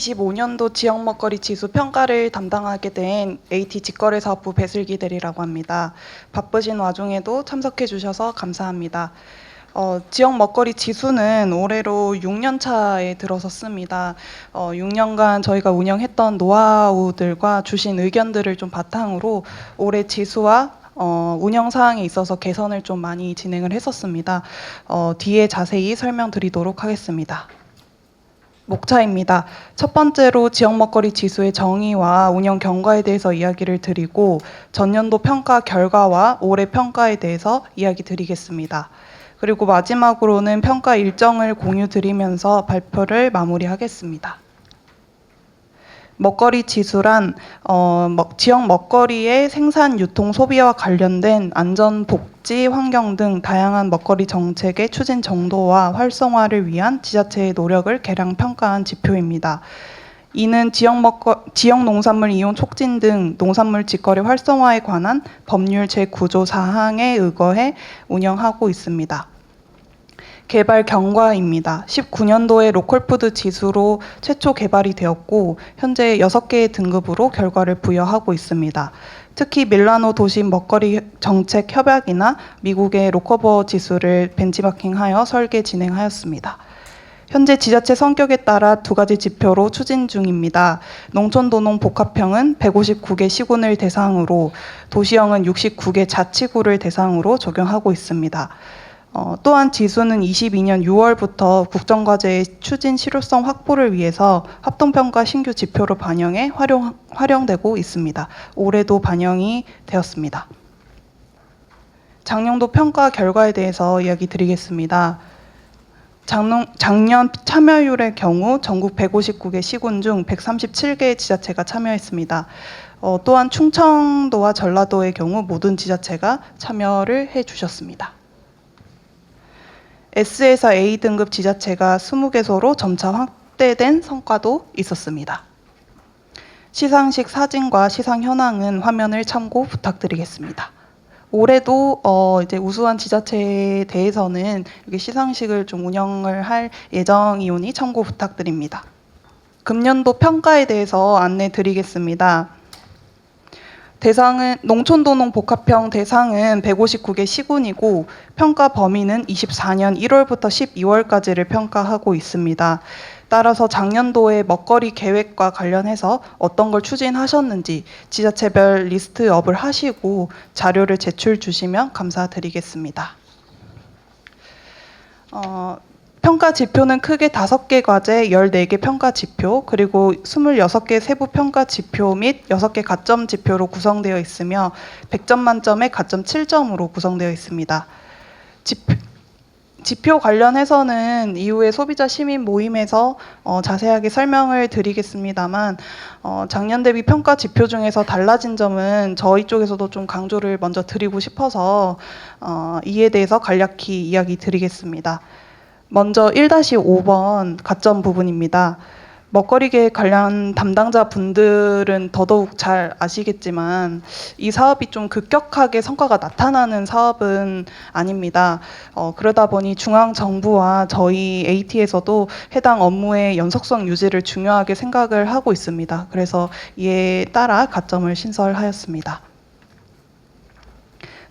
2025년도 지역 먹거리 지수 평가를 담당하게 된 AT 직거래사업부 배슬기 대리라고 합니다. 바쁘신 와중에도 참석해 주셔서 감사합니다. 지역 먹거리 지수는 올해로 6년 차에 들어섰습니다. 6년간 저희가 운영했던 노하우들과 주신 의견들을 좀 바탕으로 올해 지수와 운영 사항에 있어서 개선을 좀 많이 진행을 했었습니다. 뒤에 자세히 설명드리도록 하겠습니다. 목차입니다. 첫 번째로 지역 먹거리 지수의 정의와 운영 경과에 대해서 이야기를 드리고 전년도 평가 결과와 올해 평가에 대해서 이야기 드리겠습니다. 그리고 마지막으로는 평가 일정을 공유 드리면서 발표를 마무리하겠습니다. 먹거리 지수란 지역 먹거리의 생산, 유통, 소비와 관련된 안전, 복지, 환경 등 다양한 먹거리 정책의 추진 정도와 활성화를 위한 지자체의 노력을 개량 평가한 지표입니다. 이는 지역 농산물 이용 촉진 등 농산물 직거래 활성화에 관한 법률 제9조 사항에 의거해 운영하고 있습니다. 개발 경과입니다. 19년도에 로컬푸드 지수로 최초 개발이 되었고 현재 6개의 등급으로 결과를 부여하고 있습니다. 특히 밀라노 도시 먹거리 정책 협약이나 미국의 로커버 지수를 벤치마킹하여 설계 진행하였습니다. 현재 지자체 성격에 따라 2가지 지표로 추진 중입니다. 농촌도농 복합형은 159개 시군을 대상으로, 도시형은 69개 자치구를 대상으로 적용하고 있습니다. 또한 지수는 22년 6월부터 국정과제의 추진 실효성 확보를 위해서 합동평가 신규 지표로 반영해 활용되고 있습니다. 올해도 반영이 되었습니다. 작년도 평가 결과에 대해서 이야기 드리겠습니다. 작년 참여율의 경우 전국 159개 시군 중 137개의 지자체가 참여했습니다. 또한 충청도와 전라도의 경우 모든 지자체가 참여를 해주셨습니다. S에서 A 등급 지자체가 20개소로 점차 확대된 성과도 있었습니다. 시상식 사진과 시상 현황은 화면을 참고 부탁드리겠습니다. 올해도 이제 우수한 지자체에 대해서는 이렇게 시상식을 좀 운영을 할 예정이오니 참고 부탁드립니다. 금년도 평가에 대해서 안내 드리겠습니다. 대상은 농촌도농 복합형 대상은 159개 시군이고 평가 범위는 24년 1월부터 12월까지를 평가하고 있습니다. 따라서 작년도의 먹거리 계획과 관련해서 어떤 걸 추진하셨는지 지자체별 리스트업을 하시고 자료를 제출 주시면 감사드리겠습니다. 평가 지표는 크게 5개 과제, 14개 평가 지표, 그리고 26개 세부 평가 지표 및 6개 가점 지표로 구성되어 있으며 100점 만점에 가점 7점으로 구성되어 있습니다. 지표 관련해서는 이후에 소비자 시민 모임에서 자세하게 설명을 드리겠습니다만 작년 대비 평가 지표 중에서 달라진 점은 저희 쪽에서도 좀 강조를 먼저 드리고 싶어서 이에 대해서 간략히 이야기 드리겠습니다. 먼저 1-5번 가점 부분입니다. 먹거리계 관련 담당자 분들은 더더욱 잘 아시겠지만 이 사업이 좀 급격하게 성과가 나타나는 사업은 아닙니다. 그러다 보니 중앙정부와 저희 AT에서도 해당 업무의 연속성 유지를 중요하게 생각을 하고 있습니다. 그래서 이에 따라 가점을 신설하였습니다.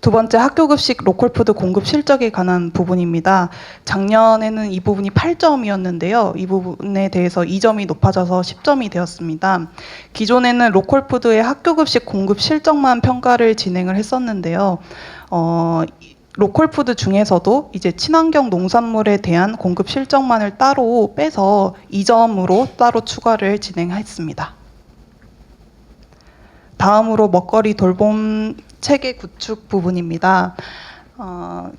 두 번째, 학교급식 로컬푸드 공급 실적에 관한 부분입니다. 작년에는 이 부분이 8점이었는데요. 이 부분에 대해서 2점이 높아져서 10점이 되었습니다. 기존에는 로컬푸드의 학교급식 공급 실적만 평가를 진행을 했었는데요. 로컬푸드 중에서도 이제 친환경 농산물에 대한 공급 실적만을 따로 빼서 2점으로 따로 추가를 진행했습니다. 다음으로 먹거리 돌봄 체계 구축 부분입니다.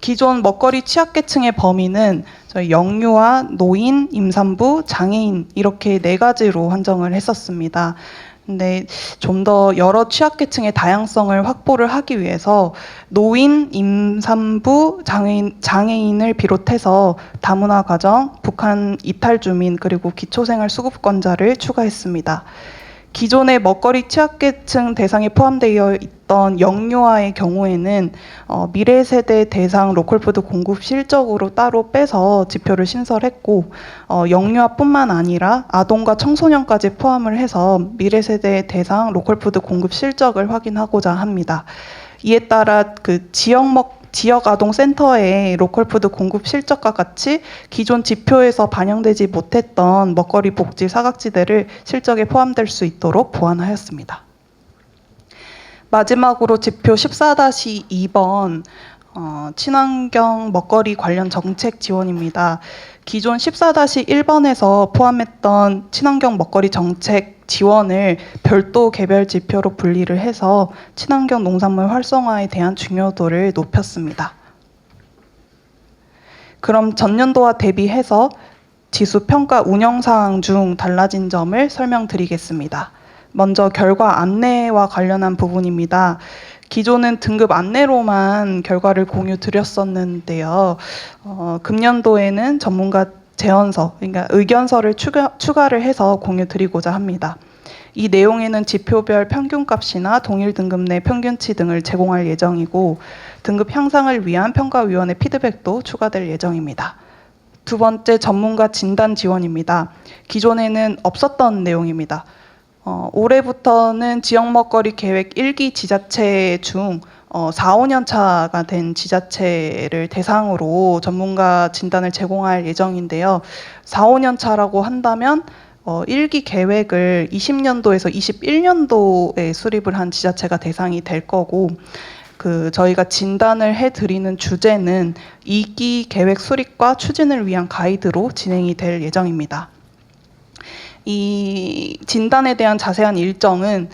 기존 먹거리 취약계층의 범위는 저희 영유아, 노인, 임산부, 장애인 이렇게 4가지로 한정을 했었습니다. 근데 좀 더 여러 취약계층의 다양성을 확보를 하기 위해서 노인, 임산부, 장애인을 비롯해서 다문화 가정, 북한 이탈 주민 그리고 기초생활 수급권자를 추가했습니다. 기존의 먹거리 취약계층 대상에 포함되어 있던 영유아의 경우에는 미래 세대 대상 로컬푸드 공급 실적으로 따로 빼서 지표를 신설했고, 영유아뿐만 아니라 아동과 청소년까지 포함을 해서 미래 세대 대상 로컬푸드 공급 실적을 확인하고자 합니다. 이에 따라 그 지역 아동 센터의 로컬푸드 공급 실적과 같이 기존 지표에서 반영되지 못했던 먹거리 복지 사각지대를 실적에 포함될 수 있도록 보완하였습니다. 마지막으로 지표 14-2번 친환경 먹거리 관련 정책 지원입니다. 기존 14-1번에서 포함했던 친환경 먹거리 정책 지원을 별도 개별 지표로 분리를 해서 친환경 농산물 활성화에 대한 중요도를 높였습니다. 그럼 전년도와 대비해서 지수 평가 운영 사항 중 달라진 점을 설명드리겠습니다. 먼저 결과 안내와 관련한 부분입니다. 기존은 등급 안내로만 결과를 공유 드렸었는데요. 금년도에는 전문가 제언서, 그러니까 의견서를 추가를 해서 공유 드리고자 합니다. 이 내용에는 지표별 평균값이나 동일 등급 내 평균치 등을 제공할 예정이고, 등급 향상을 위한 평가위원회 피드백도 추가될 예정입니다. 두 번째, 전문가 진단 지원입니다. 기존에는 없었던 내용입니다. 올해부터는 지역 먹거리 계획 1기 지자체 중 4, 5년 차가 된 지자체를 대상으로 전문가 진단을 제공할 예정인데요. 4, 5년 차라고 한다면 1기 계획을 20년도에서 21년도에 수립을 한 지자체가 대상이 될 거고, 저희가 진단을 해드리는 주제는 2기 계획 수립과 추진을 위한 가이드로 진행이 될 예정입니다. 이 진단에 대한 자세한 일정은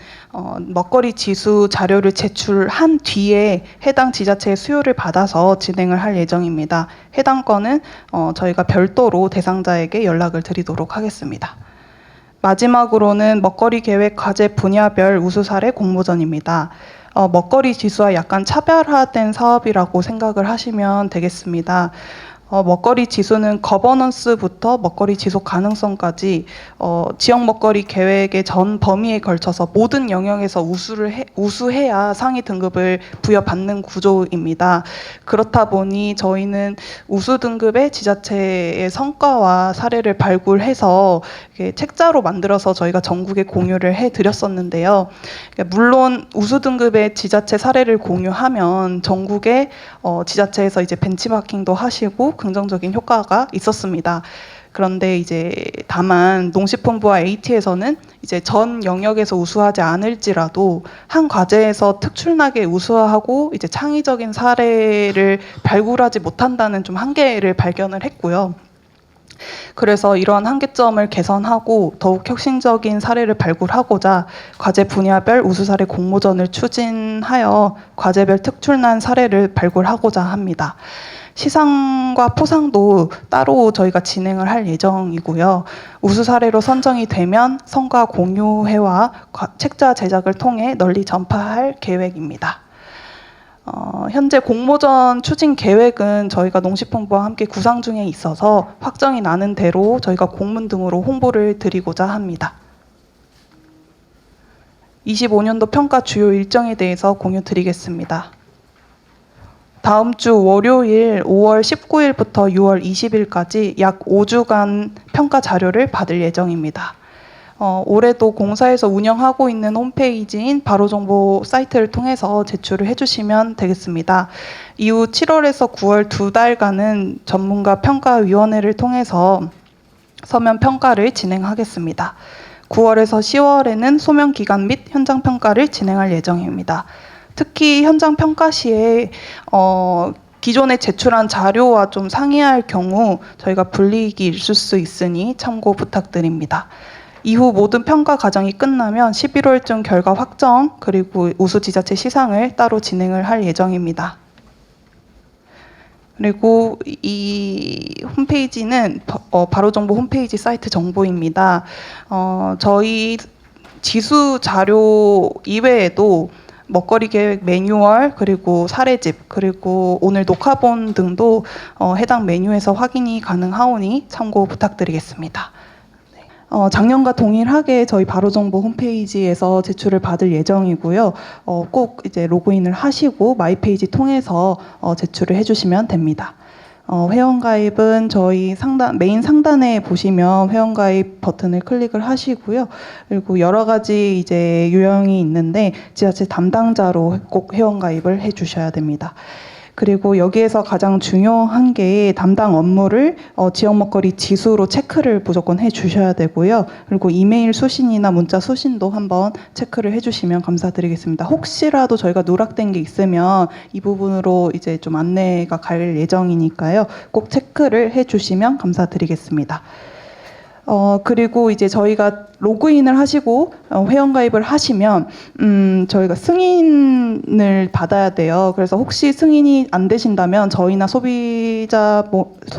먹거리 지수 자료를 제출한 뒤에 해당 지자체의 수요를 받아서 진행을 할 예정입니다. 해당 건은 저희가 별도로 대상자에게 연락을 드리도록 하겠습니다. 마지막으로는 먹거리 계획 과제 분야별 우수 사례 공모전입니다. 먹거리 지수와 약간 차별화된 사업이라고 생각을 하시면 되겠습니다. 먹거리 지수는 거버넌스부터 먹거리 지속 가능성까지 지역 먹거리 계획의 전 범위에 걸쳐서 모든 영역에서 우수해야 상위 등급을 부여받는 구조입니다. 그렇다 보니 저희는 우수 등급의 지자체의 성과와 사례를 발굴해서 책자로 만들어서 저희가 전국에 공유를 해드렸었는데요. 물론 우수 등급의 지자체 사례를 공유하면 전국의 지자체에서 이제 벤치마킹도 하시고 긍정적인 효과가 있었습니다. 그런데 이제 다만 농식품부와 AT에서는 이제 전 영역에서 우수하지 않을지라도 한 과제에서 특출나게 우수하고 이제 창의적인 사례를 발굴하지 못한다는 좀 한계를 발견을 했고요. 그래서 이러한 한계점을 개선하고 더욱 혁신적인 사례를 발굴하고자 과제 분야별 우수 사례 공모전을 추진하여 과제별 특출난 사례를 발굴하고자 합니다. 시상과 포상도 따로 저희가 진행을 할 예정이고요. 우수 사례로 선정이 되면 성과 공유회와 책자 제작을 통해 널리 전파할 계획입니다. 현재 공모전 추진 계획은 저희가 농식품부와 함께 구상 중에 있어서 확정이 나는 대로 저희가 공문 등으로 홍보를 드리고자 합니다. 25년도 평가 주요 일정에 대해서 공유 드리겠습니다. 다음 주 월요일 5월 19일부터 6월 20일까지 약 5주간 평가 자료를 받을 예정입니다. 올해도 공사에서 운영하고 있는 홈페이지인 바로정보 사이트를 통해서 제출을 해주시면 되겠습니다. 이후 7월에서 9월 2달간은 전문가 평가위원회를 통해서 서면 평가를 진행하겠습니다. 9월에서 10월에는 소명 기간 및 현장 평가를 진행할 예정입니다. 특히 현장 평가 시에 기존에 제출한 자료와 좀 상이할 경우 저희가 불이익이 있을 수 있으니 참고 부탁드립니다. 이후 모든 평가 과정이 끝나면 11월쯤 결과 확정 그리고 우수 지자체 시상을 따로 진행을 할 예정입니다. 그리고 이 홈페이지는 바로정보 홈페이지 사이트 정보입니다. 저희 지수 자료 이외에도 먹거리 계획 매뉴얼 그리고 사례집 그리고 오늘 녹화본 등도 해당 메뉴에서 확인이 가능하오니 참고 부탁드리겠습니다. 작년과 동일하게 저희 바로정보 홈페이지에서 제출을 받을 예정이고요. 꼭 이제 로그인을 하시고 마이페이지 통해서 제출을 해주시면 됩니다. 회원가입은 저희 메인 상단에 보시면 회원가입 버튼을 클릭을 하시고요. 그리고 여러 가지 이제 유형이 있는데 지자체 담당자로 꼭 회원가입을 해주셔야 됩니다. 그리고 여기에서 가장 중요한 게 담당 업무를 지역 먹거리 지수로 체크를 무조건 해주셔야 되고요. 그리고 이메일 수신이나 문자 수신도 한번 체크를 해주시면 감사드리겠습니다. 혹시라도 저희가 누락된 게 있으면 이 부분으로 이제 좀 안내가 갈 예정이니까요. 꼭 체크를 해주시면 감사드리겠습니다. 그리고 이제 저희가 로그인을 하시고 회원가입을 하시면 저희가 승인을 받아야 돼요. 그래서 혹시 승인이 안 되신다면 저희나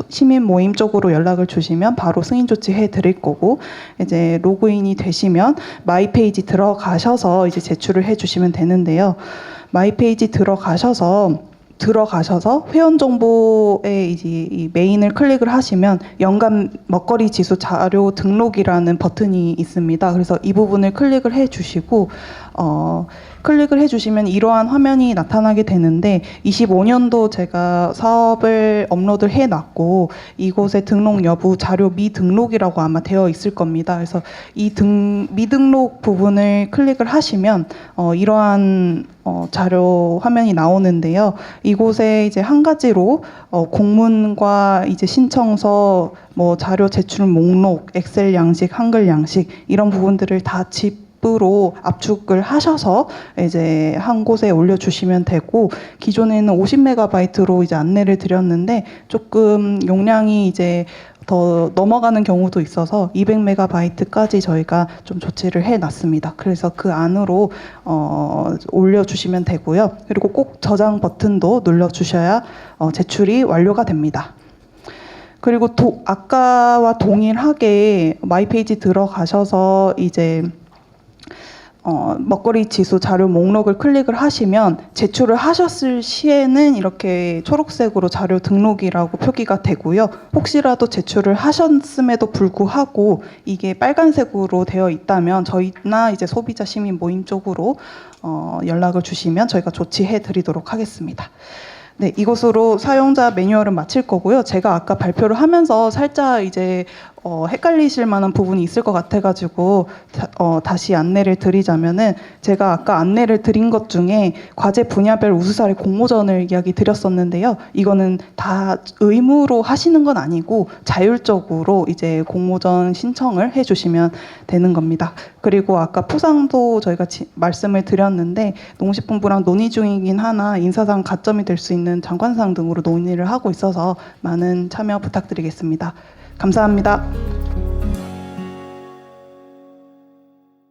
시민 모임 쪽으로 연락을 주시면 바로 승인 조치해 드릴 거고, 이제 로그인이 되시면 마이페이지 들어가셔서 이제 제출을 해 주시면 되는데요. 마이페이지 들어가셔서 회원 정보에 이제 이 메인을 클릭을 하시면 연간 먹거리 지수 자료 등록이라는 버튼이 있습니다. 그래서 이 부분을 클릭을 해 주시고 클릭을 해주시면 이러한 화면이 나타나게 되는데 25년도 제가 사업을 업로드를 해놨고 이곳에 등록 여부 자료 미등록이라고 아마 되어 있을 겁니다. 그래서 이 미등록 부분을 클릭을 하시면 이러한 자료 화면이 나오는데요. 이곳에 이제 한 가지로 공문과 이제 신청서, 뭐 자료 제출 목록, 엑셀 양식, 한글 양식 이런 부분들을 다 로 압축을 하셔서 이제 한 곳에 올려주시면 되고, 기존에는 50MB로 이제 안내를 드렸는데 조금 용량이 이제 더 넘어가는 경우도 있어서 200MB까지 저희가 좀 조치를 해놨습니다. 그래서 그 안으로 올려주시면 되고요. 그리고 꼭 저장 버튼도 눌러주셔야 제출이 완료가 됩니다. 그리고 아까와 동일하게 마이페이지 들어가셔서 이제 먹거리 지수 자료 목록을 클릭을 하시면 제출을 하셨을 시에는 이렇게 초록색으로 자료 등록이라고 표기가 되고요. 혹시라도 제출을 하셨음에도 불구하고 이게 빨간색으로 되어 있다면 저희나 이제 소비자 시민 모임 쪽으로 연락을 주시면 저희가 조치해 드리도록 하겠습니다. 네, 이것으로 사용자 매뉴얼은 마칠 거고요. 제가 아까 발표를 하면서 살짝 이제 헷갈리실 만한 부분이 있을 것 같아가지고 다시 안내를 드리자면은, 제가 아까 안내를 드린 것 중에 과제 분야별 우수사례 공모전을 이야기 드렸었는데요. 이거는 다 의무로 하시는 건 아니고 자율적으로 이제 공모전 신청을 해주시면 되는 겁니다. 그리고 아까 포상도 저희가 말씀을 드렸는데 농식품부랑 논의 중이긴 하나 인사상 가점이 될 수 있는 장관상 등으로 논의를 하고 있어서 많은 참여 부탁드리겠습니다. 감사합니다.